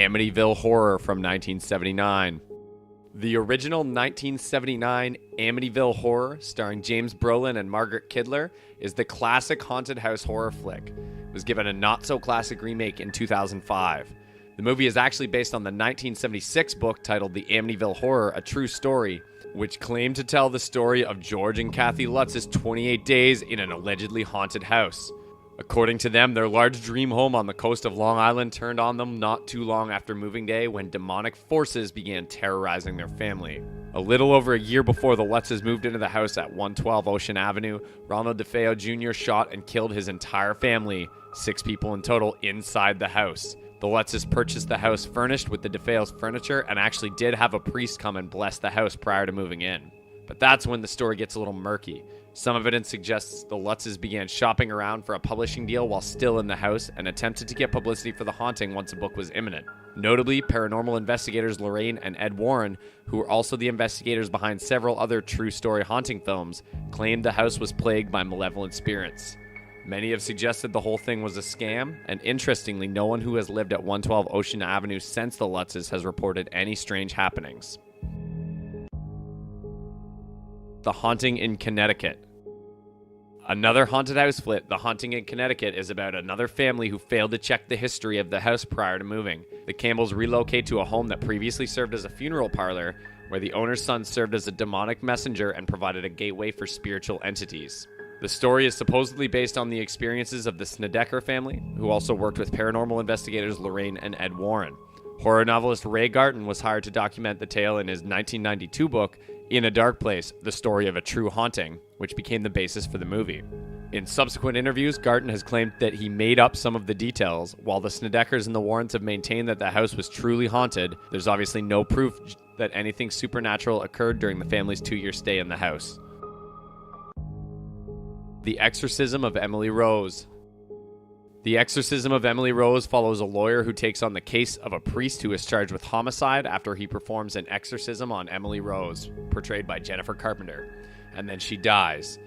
Amityville Horror from 1979. The original 1979 Amityville Horror, starring James Brolin and Margaret Kidler, is the classic haunted house horror flick. It was given a not-so-classic remake in 2005. The movie is actually based on the 1976 book titled The Amityville Horror, A True Story, which claimed to tell the story of George and Kathy Lutz's 28 days in an allegedly haunted house. According to them, their large dream home on the coast of Long Island turned on them not too long after moving day when demonic forces began terrorizing their family. A little over a year before the Lutzes moved into the house at 112 Ocean Avenue, Ronald DeFeo Jr. shot and killed his entire family, 6 people in total, inside the house. The Lutzes purchased the house furnished with the DeFeo's furniture and actually did have a priest come and bless the house prior to moving in. But that's when the story gets a little murky. Some evidence suggests the Lutzes began shopping around for a publishing deal while still in the house and attempted to get publicity for the haunting once a book was imminent. Notably, paranormal investigators Lorraine and Ed Warren, who were also the investigators behind several other true story haunting films, claimed the house was plagued by malevolent spirits. Many have suggested the whole thing was a scam, and interestingly, no one who has lived at 112 Ocean Avenue since the Lutzes has reported any strange happenings. The Haunting in Connecticut. Another haunted house flick, The Haunting in Connecticut, is about another family who failed to check the history of the house prior to moving. The Campbells relocate to a home that previously served as a funeral parlor, where the owner's son served as a demonic messenger and provided a gateway for spiritual entities. The story is supposedly based on the experiences of the Snedeker family, who also worked with paranormal investigators Lorraine and Ed Warren. Horror novelist Ray Garton was hired to document the tale in his 1992 book, In a Dark Place, The Story of a True Haunting, which became the basis for the movie. In subsequent interviews, Garton has claimed that he made up some of the details. While the Snedekers and the Warrens have maintained that the house was truly haunted, there's obviously no proof that anything supernatural occurred during the family's 2-year stay in the house. The Exorcism of Emily Rose. The Exorcism of Emily Rose follows a lawyer who takes on the case of a priest who is charged with homicide after he performs an exorcism on Emily Rose, portrayed by Jennifer Carpenter, and then she dies.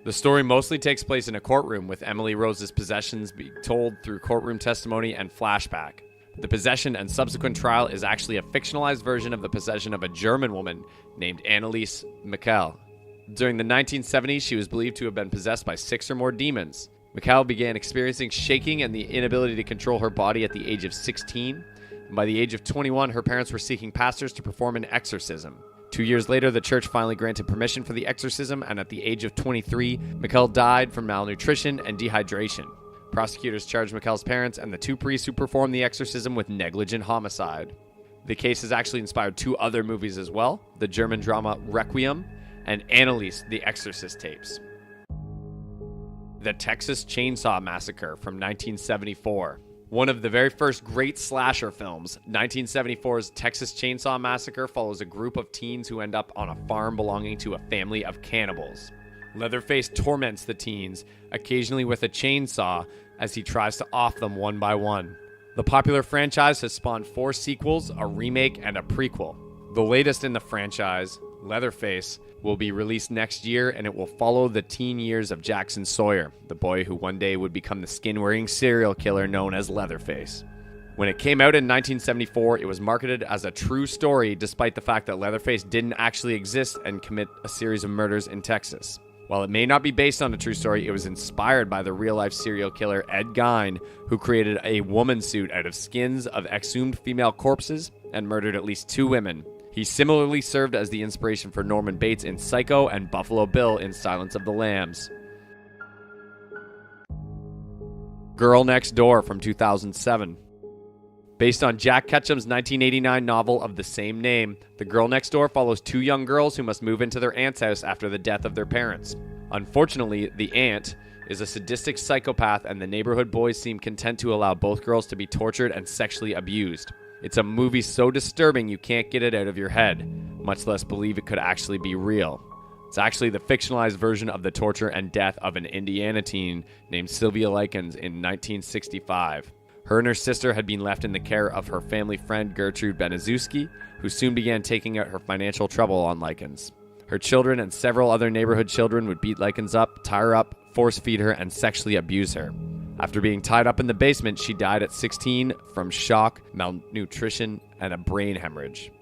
The story mostly takes place in a courtroom, with Emily Rose's possessions being told through courtroom testimony and flashback. The possession and subsequent trial is actually a fictionalized version of the possession of a German woman named Anneliese Michel. During the 1970s, she was believed to have been possessed by 6 or more demons. Michal began experiencing shaking and the inability to control her body at the age of 16. And by the age of 21, her parents were seeking pastors to perform an exorcism. 2 years later, the church finally granted permission for the exorcism, and at the age of 23, Michal died from malnutrition and dehydration. Prosecutors charged Michal's parents and the 2 priests who performed the exorcism with negligent homicide. The case has actually inspired 2 other movies as well, the German drama Requiem and Anneliese, the Exorcist tapes. The Texas Chainsaw Massacre from 1974. One of the very first great slasher films, 1974's Texas Chainsaw Massacre follows a group of teens who end up on a farm belonging to a family of cannibals. Leatherface torments the teens, occasionally with a chainsaw, as he tries to off them one by one. The popular franchise has spawned 4 sequels, a remake, and a prequel. The latest in the franchise, Leatherface, will be released next year, and it will follow the teen years of Jackson Sawyer, the boy who one day would become the skin-wearing serial killer known as Leatherface. When it came out in 1974, it was marketed as a true story, despite the fact that Leatherface didn't actually exist and commit a series of murders in Texas. While it may not be based on a true story, it was inspired by the real-life serial killer Ed Gein, who created a woman suit out of skins of exhumed female corpses and murdered at least 2 women. He similarly served as the inspiration for Norman Bates in Psycho and Buffalo Bill in Silence of the Lambs. Girl Next Door from 2007. Based on Jack Ketchum's 1989 novel of the same name, The Girl Next Door follows 2 young girls who must move into their aunt's house after the death of their parents. Unfortunately, the aunt is a sadistic psychopath, and the neighborhood boys seem content to allow both girls to be tortured and sexually abused. It's a movie so disturbing you can't get it out of your head, much less believe it could actually be real. It's actually the fictionalized version of the torture and death of an Indiana teen named Sylvia Likens in 1965. Her and her sister had been left in the care of her family friend Gertrude Benezuski, who soon began taking out her financial trouble on Likens. Her children and several other neighborhood children would beat Likens up, tie her up, force feed her, and sexually abuse her. After being tied up in the basement, she died at 16 from shock, malnutrition, and a brain hemorrhage.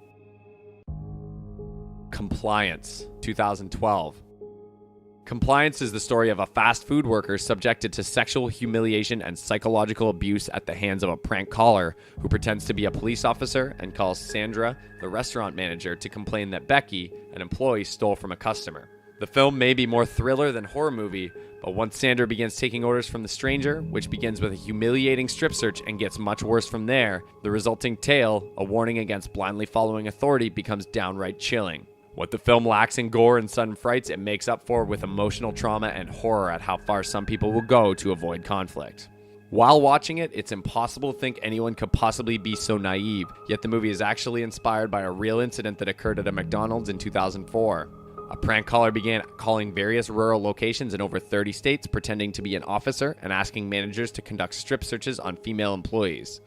Compliance, 2012. Compliance is the story of a fast food worker subjected to sexual humiliation and psychological abuse at the hands of a prank caller who pretends to be a police officer and calls Sandra, the restaurant manager, to complain that Becky, an employee, stole from a customer. The film may be more thriller than horror movie, but once Sandra begins taking orders from the stranger, which begins with a humiliating strip search and gets much worse from there, the resulting tale, a warning against blindly following authority, becomes downright chilling. What the film lacks in gore and sudden frights, it makes up for with emotional trauma and horror at how far some people will go to avoid conflict. While watching it, it's impossible to think anyone could possibly be so naive, yet the movie is actually inspired by a real incident that occurred at a McDonald's in 2004. A prank caller began calling various rural locations in over 30 states, pretending to be an officer and asking managers to conduct strip searches on female employees.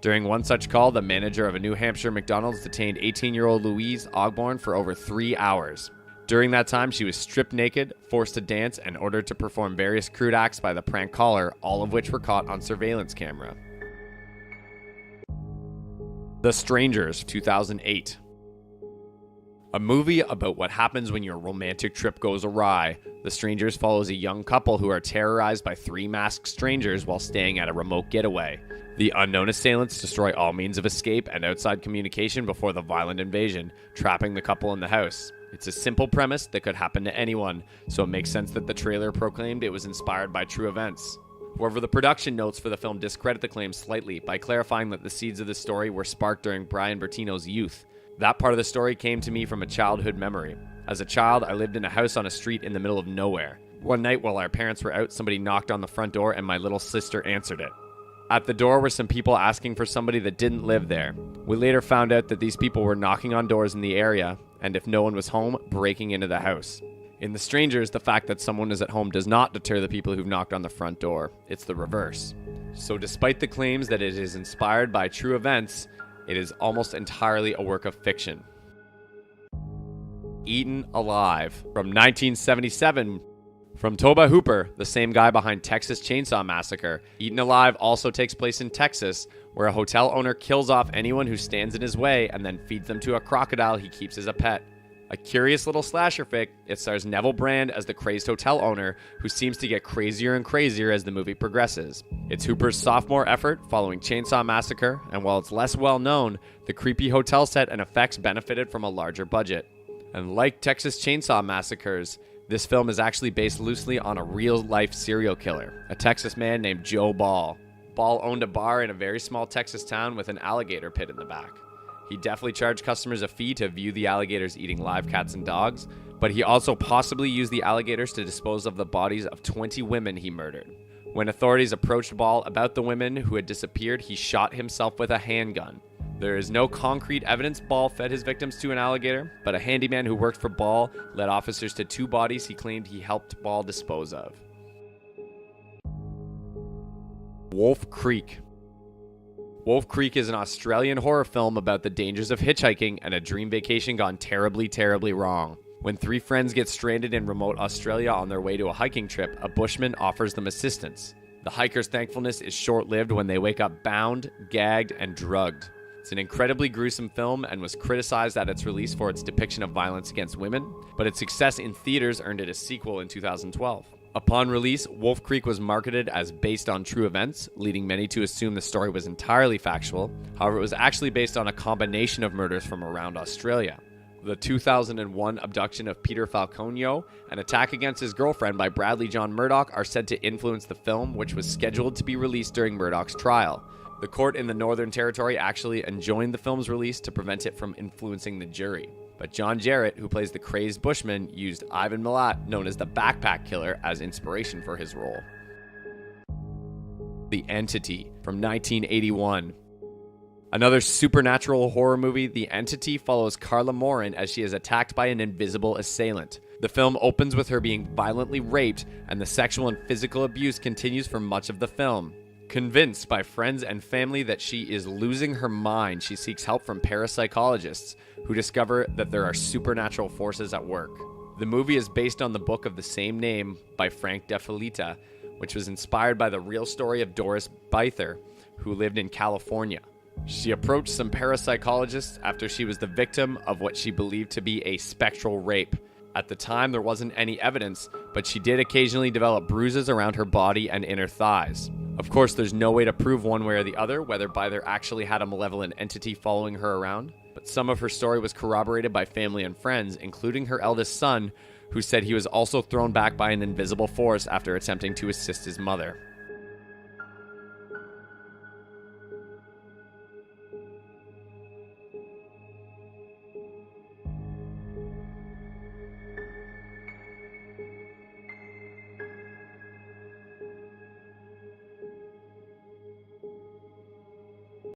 During one such call, the manager of a New Hampshire McDonald's detained 18-year-old Louise Ogborn for over 3 hours. During that time, she was stripped naked, forced to dance, and ordered to perform various crude acts by the prank caller, all of which were caught on surveillance camera. The Strangers, 2008. A movie about what happens when your romantic trip goes awry. The Strangers follows a young couple who are terrorized by 3 masked strangers while staying at a remote getaway. The unknown assailants destroy all means of escape and outside communication before the violent invasion, trapping the couple in the house. It's a simple premise that could happen to anyone, so it makes sense that the trailer proclaimed it was inspired by true events. However, the production notes for the film discredit the claim slightly by clarifying that the seeds of the story were sparked during Brian Bertino's youth. That part of the story came to me from a childhood memory. As a child, I lived in a house on a street in the middle of nowhere. One night while our parents were out, somebody knocked on the front door and my little sister answered it. At the door were some people asking for somebody that didn't live there. We later found out that these people were knocking on doors in the area, and if no one was home, breaking into the house. In The Strangers, the fact that someone is at home does not deter the people who've knocked on the front door. It's the reverse. So despite the claims that it is inspired by true events, it is almost entirely a work of fiction. Eaten Alive, from 1977. From Toba Hooper, the same guy behind Texas Chainsaw Massacre, Eaten Alive also takes place in Texas, where a hotel owner kills off anyone who stands in his way and then feeds them to a crocodile he keeps as a pet. A curious little slasher fic, it stars Neville Brand as the crazed hotel owner, who seems to get crazier and crazier as the movie progresses. It's Hooper's sophomore effort following Chainsaw Massacre, and while it's less well known, the creepy hotel set and effects benefited from a larger budget. And like Texas Chainsaw Massacres, this film is actually based loosely on a real-life serial killer, a Texas man named Joe Ball. Ball owned a bar in a very small Texas town with an alligator pit in the back. He definitely charged customers a fee to view the alligators eating live cats and dogs, but he also possibly used the alligators to dispose of the bodies of 20 women he murdered. When authorities approached Ball about the women who had disappeared, he shot himself with a handgun. There is no concrete evidence Ball fed his victims to an alligator, but a handyman who worked for Ball led officers to 2 bodies he claimed he helped Ball dispose of. Wolf Creek. Wolf Creek is an Australian horror film about the dangers of hitchhiking and a dream vacation gone terribly, terribly wrong. When 3 friends get stranded in remote Australia on their way to a hiking trip, a bushman offers them assistance. The hikers' thankfulness is short-lived when they wake up bound, gagged, and drugged. It's an incredibly gruesome film and was criticized at its release for its depiction of violence against women, but its success in theaters earned it a sequel in 2012. Upon release, Wolf Creek was marketed as based on true events, leading many to assume the story was entirely factual. However, it was actually based on a combination of murders from around Australia. The 2001 abduction of Peter Falconio, an attack against his girlfriend by Bradley John Murdoch are said to influence the film, which was scheduled to be released during Murdoch's trial. The court in the Northern Territory actually enjoined the film's release to prevent it from influencing the jury. But John Jarrett, who plays the crazed bushman, used Ivan Milat, known as the Backpack Killer, as inspiration for his role. The Entity, from 1981. Another supernatural horror movie, The Entity follows Carla Morin as she is attacked by an invisible assailant. The film opens with her being violently raped, and the sexual and physical abuse continues for much of the film. Convinced by friends and family that she is losing her mind, she seeks help from parapsychologists who discover that there are supernatural forces at work. The movie is based on the book of the same name by Frank De Felitta, which was inspired by the real story of Doris Bither, who lived in California. She approached some parapsychologists after she was the victim of what she believed to be a spectral rape. At the time, there wasn't any evidence, but she did occasionally develop bruises around her body and inner thighs. Of course, there's no way to prove one way or the other whether Bither actually had a malevolent entity following her around, but some of her story was corroborated by family and friends, including her eldest son, who said he was also thrown back by an invisible force after attempting to assist his mother.